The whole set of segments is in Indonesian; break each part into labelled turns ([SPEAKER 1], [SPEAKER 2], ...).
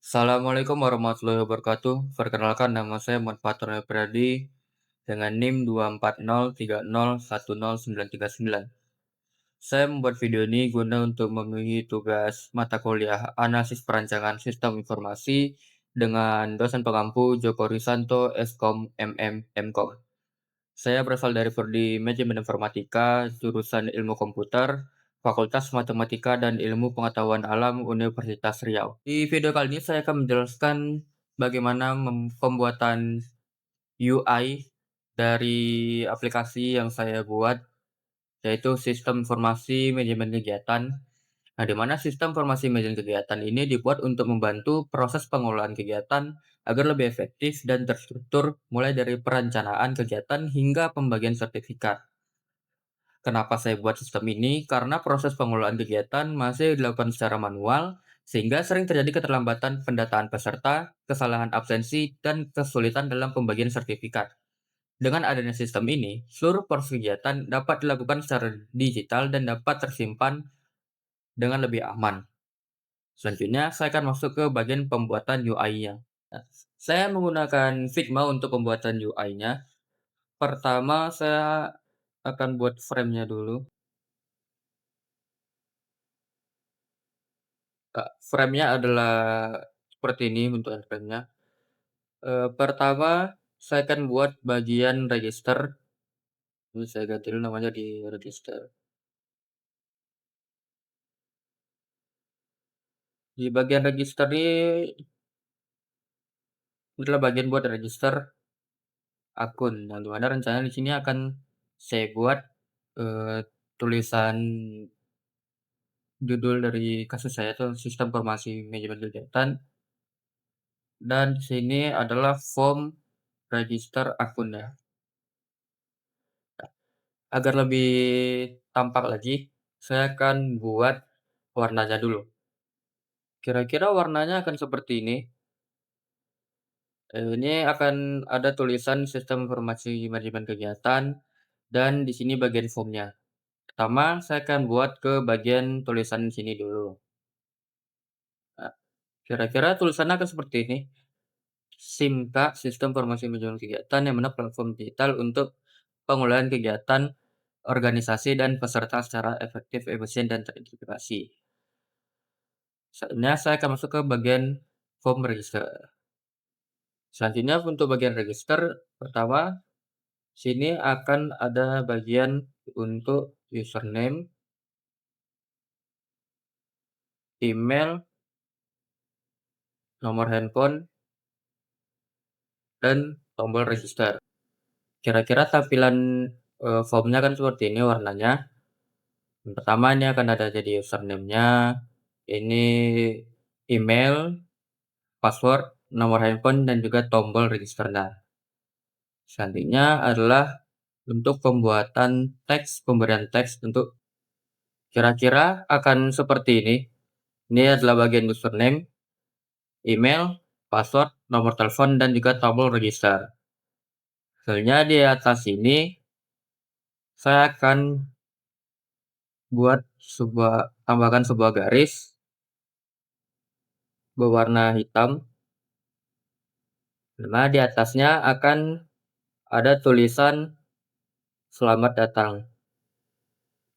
[SPEAKER 1] Assalamualaikum warahmatullahi wabarakatuh. Perkenalkan nama saya Muhammad Fatur Pradi dengan NIM 24030101939. Saya membuat video ini guna untuk memenuhi tugas mata kuliah Analisis Perancangan Sistem Informasi dengan dosen pengampu Joko Risanto, Skom, MM, Mkom. Saya berasal dari Prodi Manajemen Informatika, jurusan Ilmu Komputer, Fakultas Matematika dan Ilmu Pengetahuan Alam Universitas Riau. Di video kali ini saya akan menjelaskan bagaimana pembuatan UI dari aplikasi yang saya buat, yaitu Sistem Informasi Manajemen Kegiatan. Nah, di mana sistem informasi manajemen kegiatan ini dibuat untuk membantu proses pengelolaan kegiatan agar lebih efektif dan terstruktur, mulai dari perencanaan kegiatan hingga pembagian sertifikat. Kenapa saya buat sistem ini? Karena proses pengelolaan kegiatan masih dilakukan secara manual, sehingga sering terjadi keterlambatan pendataan peserta, kesalahan absensi, dan kesulitan dalam pembagian sertifikat. Dengan adanya sistem ini, seluruh proses kegiatan dapat dilakukan secara digital dan dapat tersimpan dengan lebih aman. Selanjutnya, saya akan masuk ke bagian pembuatan UI-nya. Nah, saya menggunakan Figma untuk pembuatan UI-nya. Pertama, saya akan buat frame-nya dulu. Frame-nya adalah seperti ini bentukan frame-nya. Pertama, saya akan buat bagian register. Ini saya ganti dulu namanya di register. Di bagian register ini adalah bagian buat register akun. Yang di mana rencananya di sini akan saya buat tulisan judul dari kasus saya itu sistem informasi manajemen kegiatan, dan di sini adalah form register akunnya. Agar lebih tampak lagi, saya akan buat warnanya dulu. Kira-kira warnanya akan seperti ini. Ini akan ada tulisan sistem informasi manajemen kegiatan, dan di sini bagian formnya. Pertama, saya akan buat ke bagian tulisan sini dulu. Nah, kira-kira tulisannya akan seperti ini. SIMK, Sistem Informasi Manajemen Kegiatan, yang mana platform digital untuk pengelolaan kegiatan organisasi dan peserta secara efektif, efisien, dan terintegrasi. Selanjutnya saya akan masuk ke bagian form register. Selanjutnya untuk bagian register, pertama, sini akan ada bagian untuk username, email, nomor handphone, dan tombol register. Kira-kira tampilan formnya kan seperti ini warnanya. Yang pertama ini akan ada jadi username-nya, ini email, password, nomor handphone, dan juga tombol registernya. Selanjutnya adalah untuk pembuatan teks, pemberian teks untuk kira-kira akan seperti ini. Ini adalah bagian username, email, password, nomor telepon, dan juga tombol register. Selanjutnya di atas ini saya akan tambahkan sebuah garis berwarna hitam, dimana di atasnya akan ada tulisan selamat datang.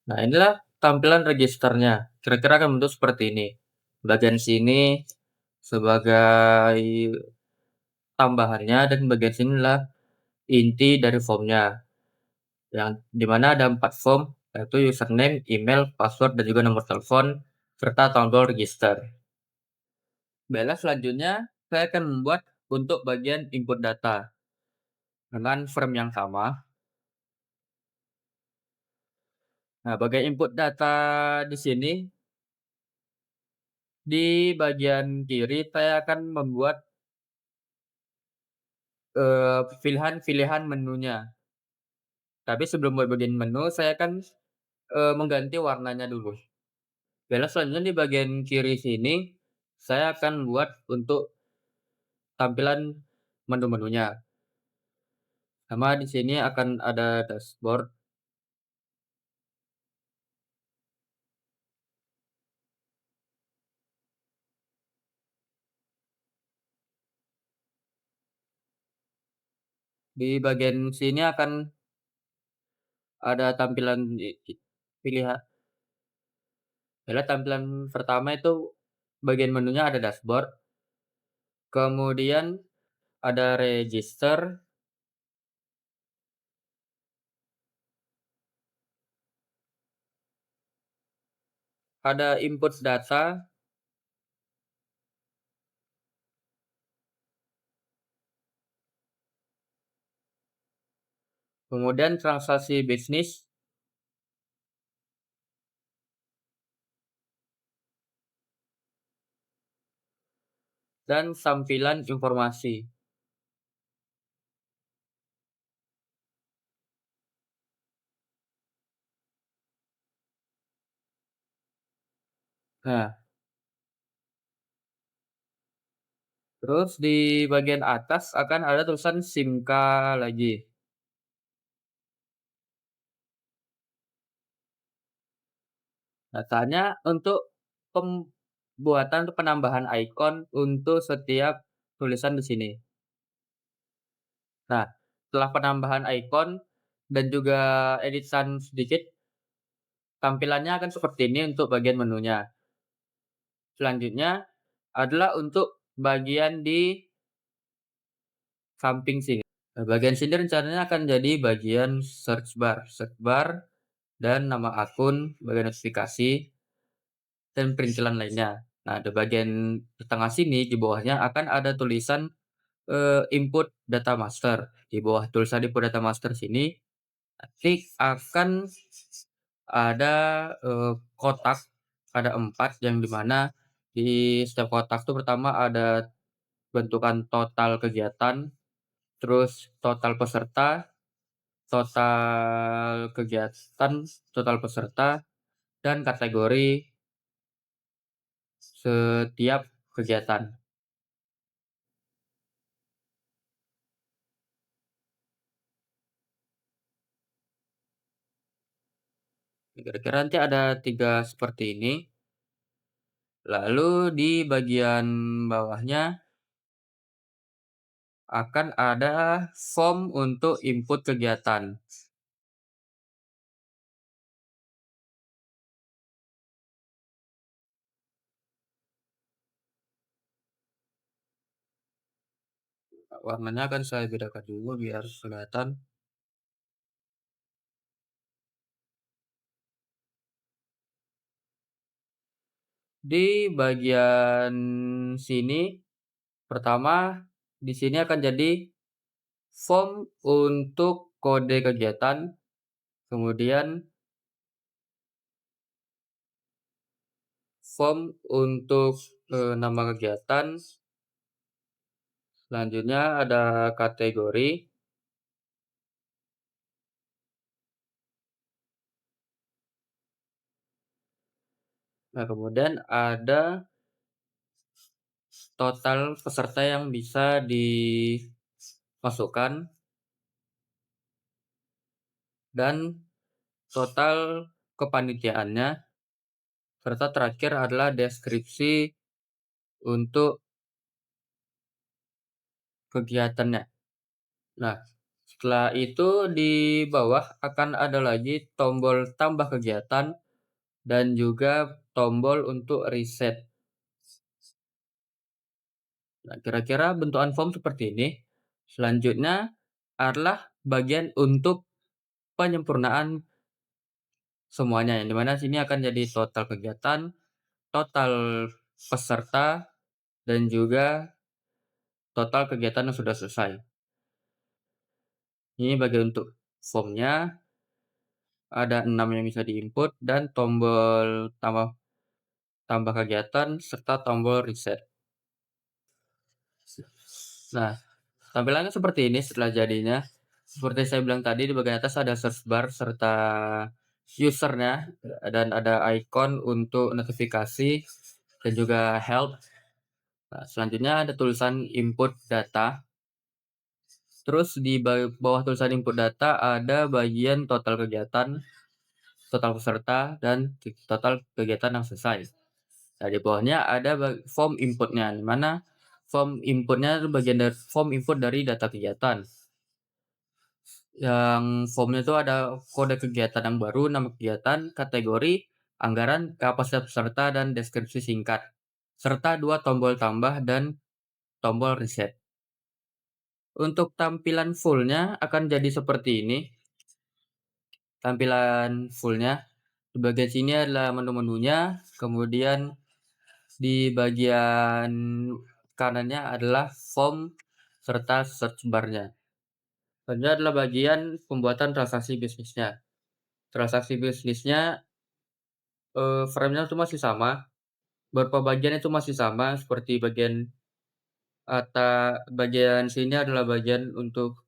[SPEAKER 1] Nah, inilah tampilan registernya. Kira-kira akan bentuk seperti ini. Bagian sini sebagai tambahannya, dan bagian sini adalah inti dari formnya. Yang dimana ada 4 form, yaitu username, email, password, dan juga nomor telepon, serta tombol register. Baiklah, selanjutnya saya akan membuat untuk bagian input data dengan frame yang sama. Nah, bagian input data di sini, di bagian kiri saya akan membuat pilihan-pilihan menunya. Tapi sebelum buat bagian menu, saya akan mengganti warnanya dulu. Baiklah, selanjutnya di bagian kiri sini, saya akan buat untuk tampilan menu-menunya. Sama di sini akan ada dashboard. Di bagian sini akan ada tampilan pilihan tampilan pertama itu bagian menunya ada dashboard, kemudian ada register, ada input data, kemudian transaksi bisnis, dan tampilan informasi. Nah, terus di bagian atas akan ada tulisan SIMKA lagi. Nah, caranya untuk pembuatan atau penambahan ikon untuk setiap tulisan di sini. Nah, setelah penambahan ikon dan juga editan sedikit, tampilannya akan seperti ini untuk bagian menunya. Selanjutnya adalah untuk bagian di samping sini. Nah, bagian sini rencananya akan jadi bagian search bar dan nama akun, bagian notifikasi, dan perintilan lainnya. Nah, di bagian di tengah sini, di bawahnya akan ada tulisan input data master. Di bawah tulisan input data master sini, nanti akan ada kotak, ada 4 yang di mana di setiap kotak itu pertama ada bentukan total kegiatan, terus total peserta, total kegiatan, total peserta, dan kategori setiap kegiatan. Kira-kira nanti ada 3 seperti ini. Lalu di bagian bawahnya akan ada form untuk input kegiatan. Warnanya akan saya bedakan dulu biar kelihatan. Di bagian sini, pertama di sini akan jadi form untuk kode kegiatan, kemudian form untuk nama kegiatan, selanjutnya ada kategori, nah kemudian ada total peserta yang bisa dimasukkan, dan total kepanitiaannya, serta terakhir adalah deskripsi untuk kegiatannya. Nah, setelah itu di bawah akan ada lagi tombol tambah kegiatan dan juga tombol untuk reset. Nah, kira-kira bentukan form seperti ini. Selanjutnya adalah bagian untuk penyempurnaan semuanya, yang dimana sini akan jadi total kegiatan, total peserta, dan juga total kegiatan yang sudah selesai. Ini bagian untuk formnya, ada 6 yang bisa diinput dan tombol tambah tambah kegiatan serta tombol reset. Nah, tampilannya seperti ini setelah jadinya. Seperti saya bilang tadi, di bagian atas ada search bar serta usernya, dan ada icon untuk notifikasi dan juga help. Nah, selanjutnya ada tulisan input data. Terus di bawah tulisan input data ada bagian total kegiatan, total peserta, dan total kegiatan yang selesai. Nah, di bawahnya ada form inputnya, di mana form inputnya itu bagian dari form input dari data kegiatan. Yang formnya itu ada kode kegiatan yang baru, nama kegiatan, kategori, anggaran, kapasitas peserta, dan deskripsi singkat, serta 2 tombol tambah dan tombol reset. Untuk tampilan full-nya akan jadi seperti ini, tampilan full-nya. Di bagian sini adalah menu-menunya, kemudian di bagian kanannya adalah form serta search bar-nya. Selanjutnya adalah bagian pembuatan transaksi bisnisnya. Transaksi bisnisnya, frame-nya itu masih sama, beberapa bagian itu masih sama seperti bagian bagian sini adalah bagian untuk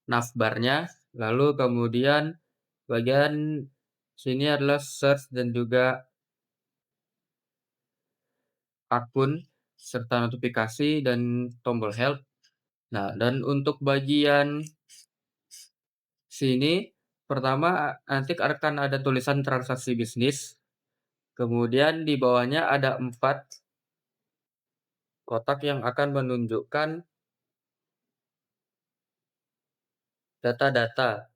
[SPEAKER 1] navbar-nya, lalu kemudian bagian sini adalah search dan juga akun, serta notifikasi dan tombol help. Nah, dan untuk bagian sini, pertama nanti akan ada tulisan transaksi bisnis, kemudian di bawahnya ada 4 kotak yang akan menunjukkan data-data.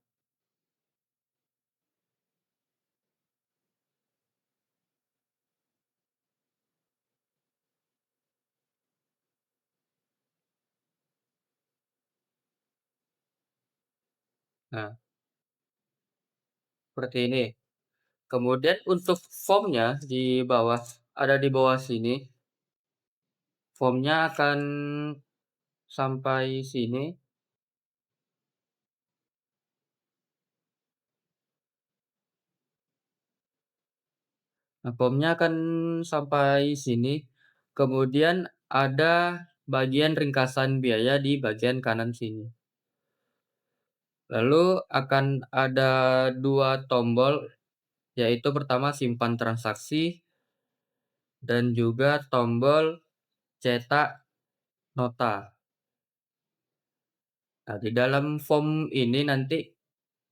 [SPEAKER 1] Nah, seperti ini. Kemudian untuk formnya di bawah, ada di bawah sini, formnya akan sampai sini. Nah, formnya akan sampai sini, kemudian ada bagian ringkasan biaya di bagian kanan sini. Lalu akan ada 2 tombol, yaitu pertama simpan transaksi dan juga tombol cetak nota. Nah, di dalam form ini nanti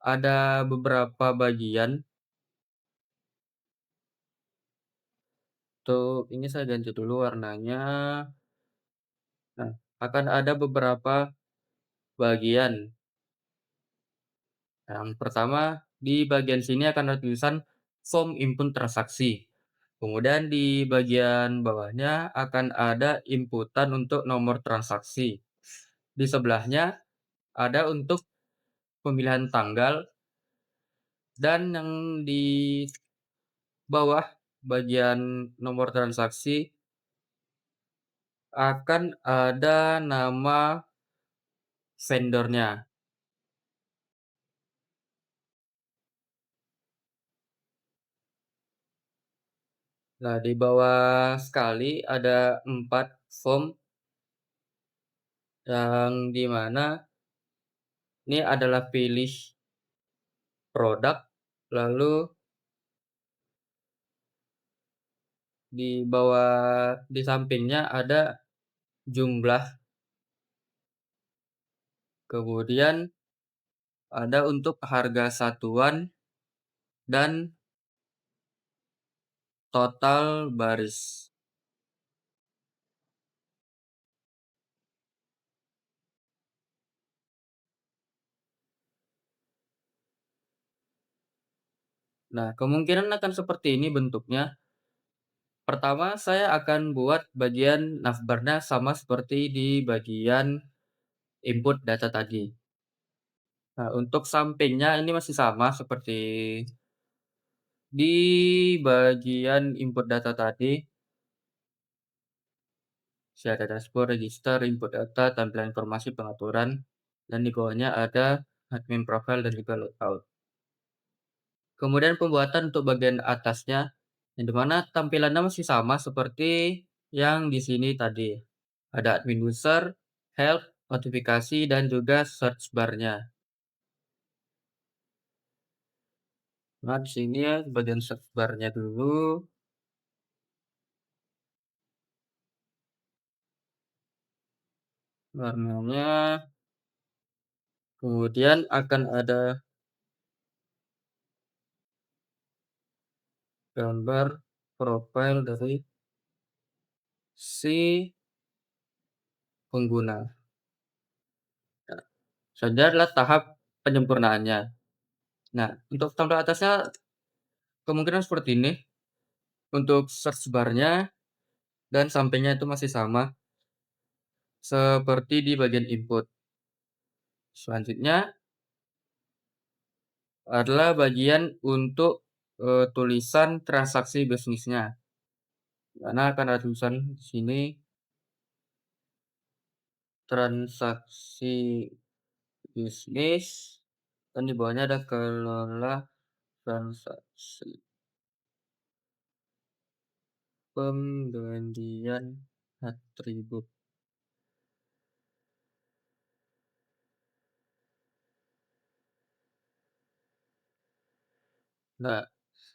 [SPEAKER 1] ada beberapa bagian. Untuk ini saya ganti dulu warnanya. Nah, akan ada beberapa bagian. Yang pertama, di bagian sini akan ada tulisan form input transaksi. Kemudian di bagian bawahnya akan ada inputan untuk nomor transaksi. Di sebelahnya ada untuk pemilihan tanggal, dan yang di bawah bagian nomor transaksi akan ada nama vendornya. Nah, di bawah sekali ada 4 form yang di mana ini adalah pilih produk, lalu di bawah di sampingnya ada jumlah, kemudian ada untuk harga satuan dan total baris. Nah, kemungkinan akan seperti ini bentuknya. Pertama, saya akan buat bagian navbarnya sama seperti di bagian input data tadi. Nah, untuk sampingnya ini masih sama seperti di bagian input data tadi. Masih ada dashboard, register, input data, tampilan informasi, pengaturan, dan di bawahnya ada admin profile dan juga logout. Kemudian pembuatan untuk bagian atasnya, yang dimana tampilannya masih sama seperti yang di sini tadi. Ada admin user, help, notifikasi, dan juga search bar-nya. Nah, di sini ya bagian search bar-nya dulu. Warnanya, kemudian akan ada gambar profile dari si pengguna. Selanjutnya adalah tahap penyempurnaannya. Nah, untuk tampilan atasnya kemungkinan seperti ini, untuk search bar-nya dan sampingnya itu masih sama, seperti di bagian input. Selanjutnya adalah bagian untuk, tulisan transaksi bisnisnya. Di mana akan ada tulisan di sini, transaksi bisnis, dan di bawahnya ada kelola transaksi penggantian atribut. Nah,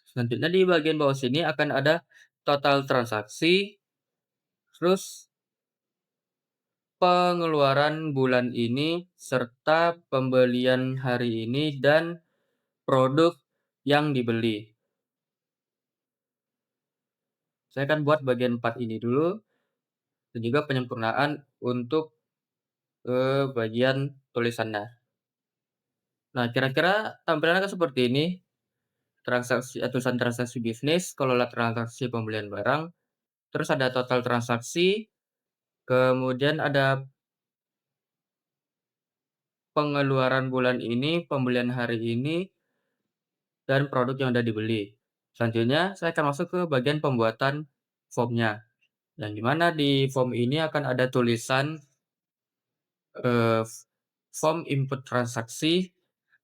[SPEAKER 1] selanjutnya di bagian bawah sini akan ada total transaksi, terus pengeluaran bulan ini, serta pembelian hari ini dan produk yang dibeli. Saya akan buat bagian 4 ini dulu, dan juga penyempurnaan untuk, bagian tulisannya. Nah, kira-kira tampilannya kan seperti ini, tulisan transaksi bisnis, kelola transaksi pembelian barang, terus ada total transaksi, kemudian ada pengeluaran bulan ini, pembelian hari ini, dan produk yang sudah dibeli. Selanjutnya, saya akan masuk ke bagian pembuatan form-nya, yang di mana di form ini akan ada tulisan, eee, form input transaksi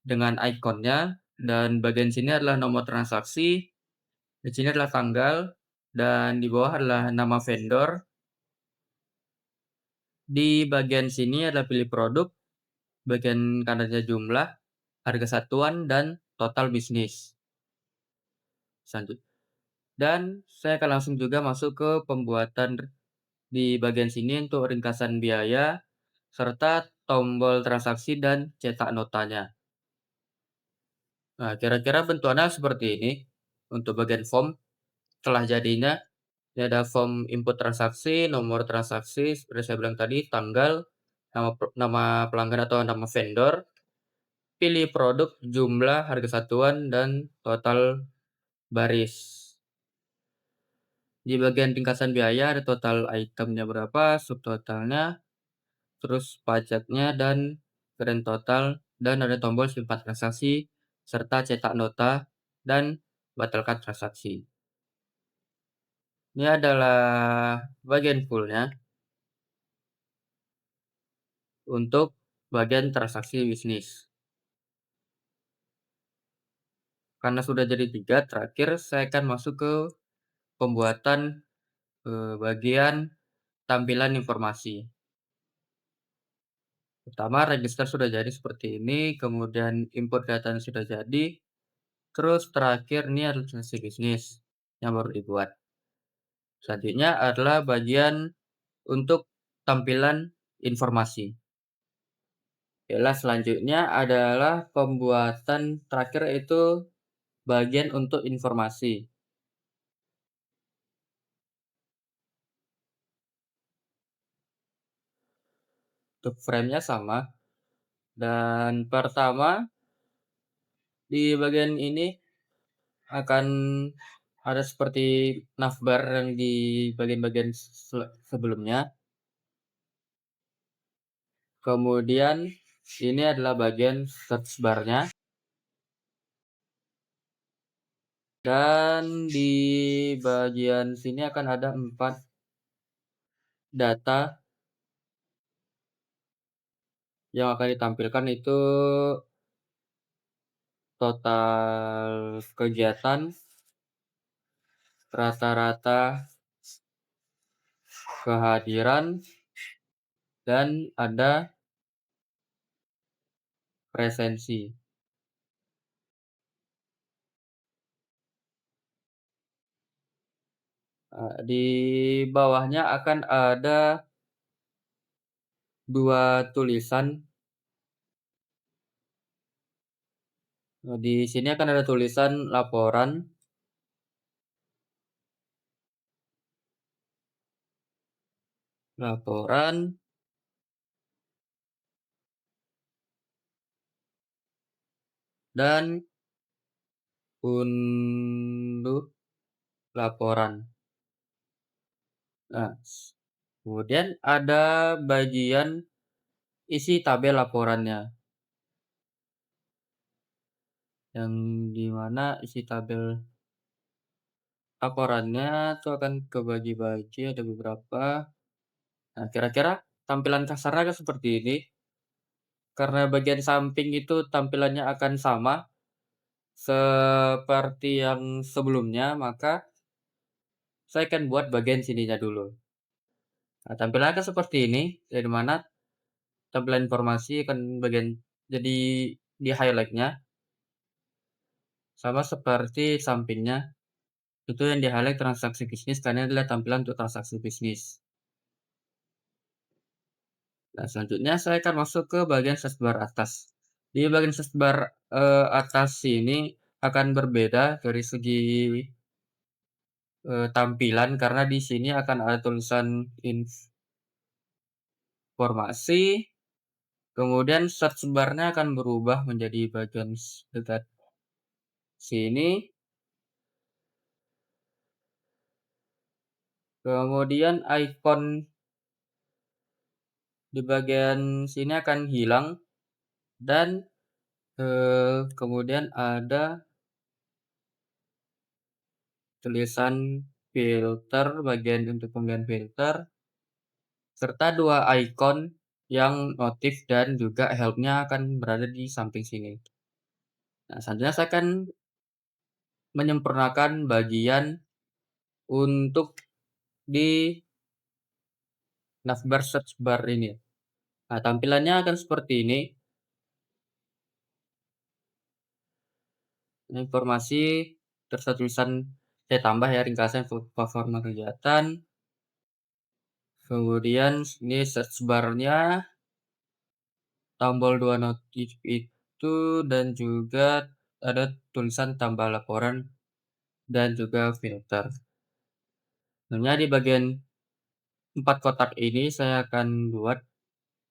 [SPEAKER 1] dengan ikonnya, dan bagian sini adalah nomor transaksi, di sini adalah tanggal, dan di bawah adalah nama vendor. Di bagian sini adalah pilih produk, bagian kanannya jumlah, harga satuan, dan total bisnis. Dan saya akan langsung juga masuk ke pembuatan di bagian sini untuk ringkasan biaya, serta tombol transaksi dan cetak notanya. Nah, kira-kira bentukannya seperti ini untuk bagian form setelah jadinya. Ini ada form input transaksi, nomor transaksi, seperti saya bilang tadi, tanggal, nama pelanggan atau nama vendor, pilih produk, jumlah, harga satuan, dan total baris. Di bagian ringkasan biaya ada total itemnya berapa, subtotalnya, terus pajaknya, dan grand total, dan ada tombol simpan transaksi, serta cetak nota, dan batalkan transaksi. Ini adalah bagian full-nya untuk bagian transaksi bisnis. Karena sudah jadi 3, terakhir saya akan masuk ke pembuatan, bagian tampilan informasi. Pertama, register sudah jadi seperti ini, kemudian import datanya sudah jadi, terus terakhir ini adalah transaksi bisnis yang baru dibuat. Selanjutnya adalah bagian untuk tampilan informasi. Selanjutnya adalah pembuatan terakhir, itu bagian untuk informasi. Untuk frame-nya sama, dan pertama di bagian ini akan ada seperti navbar yang di bagian-bagian sebelumnya. Kemudian ini adalah bagian search bar-nya. Dan di bagian sini akan ada 4 data yang akan ditampilkan, itu total kegiatan, rata-rata kehadiran, dan ada presensi. Di bawahnya akan ada 2 tulisan. Di sini akan ada tulisan laporan, laporan, dan unduh laporan. Nah, kemudian ada bagian isi tabel laporannya, yang di mana isi tabel laporannya itu akan kebagi-bagi, ada beberapa. Nah, kira-kira tampilan kasarnya kan seperti ini. Karena bagian samping itu tampilannya akan sama seperti yang sebelumnya, maka saya akan buat bagian sininya dulu. Nah, tampilannya kan seperti ini, di mana tampilan informasi akan bagian jadi di highlight-nya sama seperti sampingnya. Itu yang di-highlight transaksi bisnis karena adalah tampilan untuk transaksi bisnis. Nah, selanjutnya saya akan masuk ke bagian search atas. Di bagian search atas ini akan berbeda dari segi, tampilan karena di sini akan ada tulisan informasi, kemudian search bar-nya akan berubah menjadi bagian dekat sini, kemudian ikon di bagian sini akan hilang dan, kemudian ada tulisan filter, bagian untuk pemilihan filter, serta 2 ikon yang notif dan juga help-nya akan berada di samping sini. Nah, selanjutnya saya akan menyempurnakan bagian untuk di navbar search bar ini. Nah, tampilannya akan seperti ini. Informasi, terus ada tulisan saya tambah ya ringkasan performa kegiatan. Kemudian ini search bar-nya, tombol 2 notif itu, dan juga ada tulisan tambah laporan dan juga filter. Sebenarnya di bagian 4 kotak ini saya akan buat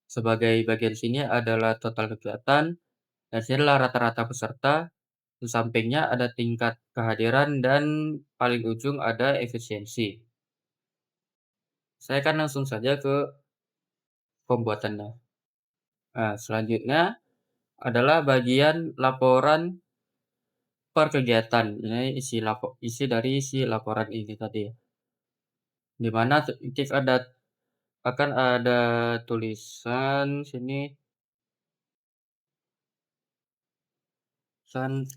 [SPEAKER 1] sebagai bagian sini adalah total kegiatan, dan sini adalah rata-rata peserta, di sampingnya ada tingkat kehadiran, dan paling ujung ada efisiensi. Saya akan langsung saja ke pembuatannya. Nah, selanjutnya adalah bagian laporan per kegiatan. Ini isi dari isi laporan ini tadi. Di mana akan ada tulisan sini,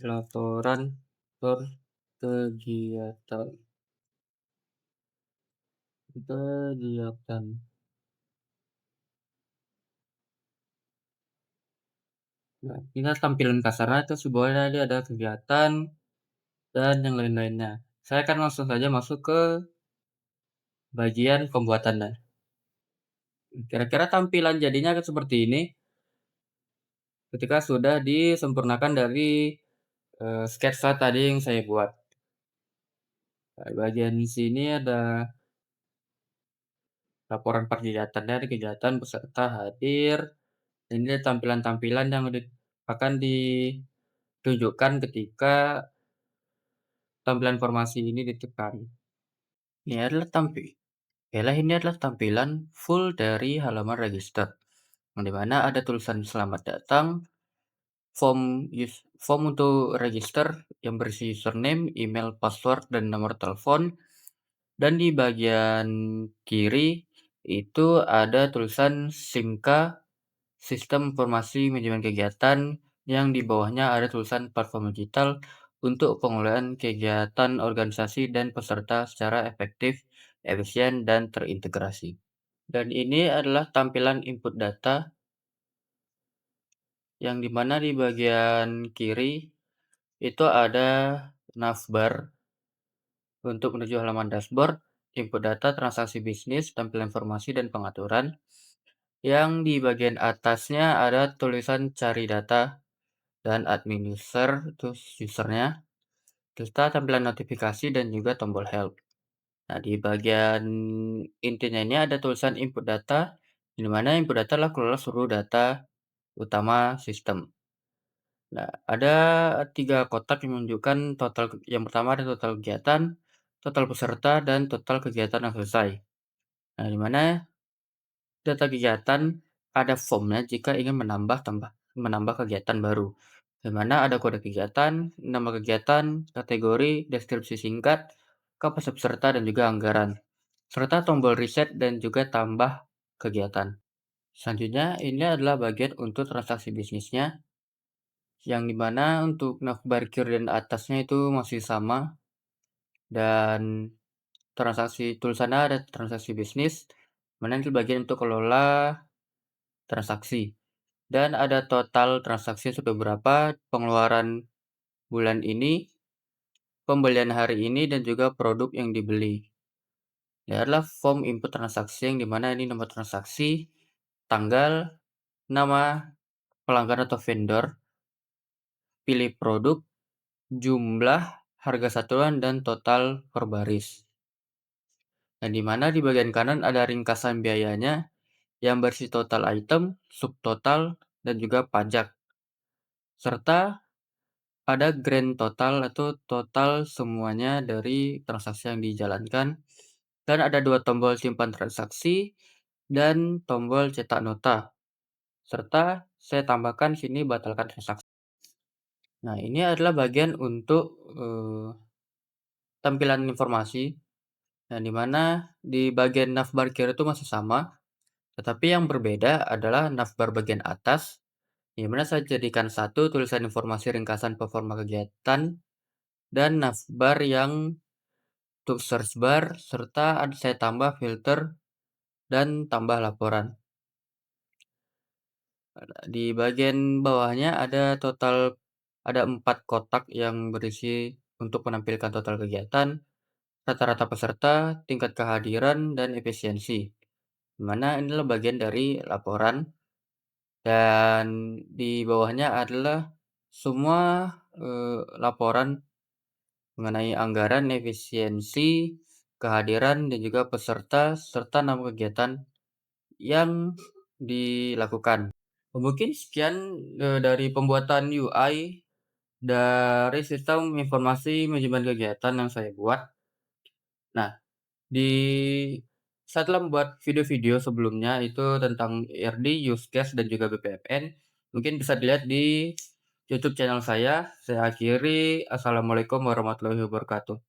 [SPEAKER 1] laporan per kegiatan. Kegiatan. Nah, ini tampilan kasarnya itu sebenarnya dia ada kegiatan dan yang lain-lainnya. Saya akan langsung saja masuk ke bagian pembuatannya. Kira-kira tampilan jadinya akan seperti ini ketika sudah disempurnakan dari, sketsa tadi yang saya buat. Nah, bagian sini ada laporan per kegiatan dari kegiatan peserta hadir. Ini tampilan-tampilan yang akan ditunjukkan ketika tampilan informasi ini ditekan. Ini adalah ini adalah tampilan full dari halaman register, yang di mana ada tulisan selamat datang, form untuk register yang berisi username, email, password, dan nomor telepon. Dan di bagian kiri itu ada tulisan SIMKA, Sistem Informasi Manajemen Kegiatan, yang di bawahnya ada tulisan platform digital untuk pengelolaan kegiatan organisasi dan peserta secara efektif, efisien, dan terintegrasi. Dan ini adalah tampilan input data, yang di mana di bagian kiri itu ada navbar untuk menuju halaman dashboard, input data, transaksi bisnis, tampilan informasi, dan pengaturan. Yang di bagian atasnya ada tulisan cari data dan admin user, itu usernya, serta tampilan notifikasi dan juga tombol help. Nah, di bagian intinya ini ada tulisan input data, di mana input data adalah kelola seluruh data utama sistem. Nah, ada 3 kotak yang menunjukkan total yang pertama ada total kegiatan, total peserta, dan total kegiatan yang selesai. Nah, di mana data kegiatan ada formnya jika ingin menambah kegiatan baru. Di mana ada kode kegiatan, nama kegiatan, kategori, deskripsi singkat, kapasitas peserta, dan juga anggaran. Serta tombol reset dan juga tambah kegiatan. Selanjutnya, ini adalah bagian untuk transaksi bisnisnya, yang dimana untuk navbar kiri dan atasnya itu masih sama, dan transaksi tulisannya ada transaksi bisnis, mana itu bagian untuk kelola transaksi. Dan ada total transaksi sudah berapa, pengeluaran bulan ini, pembelian hari ini, dan juga produk yang dibeli. Ini adalah form input transaksi yang dimana ini nomor transaksi, tanggal, nama pelanggan atau vendor, pilih produk, jumlah, harga satuan, dan total per baris. Nah, di mana di bagian kanan ada ringkasan biayanya yang berisi total item, subtotal, dan juga pajak. Serta ada grand total atau total semuanya dari transaksi yang dijalankan. Dan ada 2 tombol simpan transaksi dan tombol cetak nota. Serta saya tambahkan sini batalkan transaksi. Nah, ini adalah bagian untuk, tampilan informasi. Nah, di mana di bagian navbar kiri itu masih sama, tetapi yang berbeda adalah navbar bagian atas, di mana saya jadikan satu tulisan informasi ringkasan performa kegiatan dan navbar yang untuk search bar, serta saya tambah filter dan tambah laporan. Di bagian bawahnya ada 4 kotak yang berisi untuk menampilkan total kegiatan, rata-rata peserta, tingkat kehadiran, dan efisiensi. Di mana inilah bagian dari laporan, dan di bawahnya adalah semua, laporan mengenai anggaran, efisiensi, kehadiran, dan juga peserta, serta nama kegiatan yang dilakukan. Mungkin sekian, dari pembuatan UI dari sistem informasi manajemen kegiatan yang saya buat. Nah, di saya telah membuat video-video sebelumnya itu tentang ERD, use case, dan juga BPMN. Mungkin bisa dilihat di YouTube channel saya. Saya akhiri, assalamualaikum warahmatullahi wabarakatuh.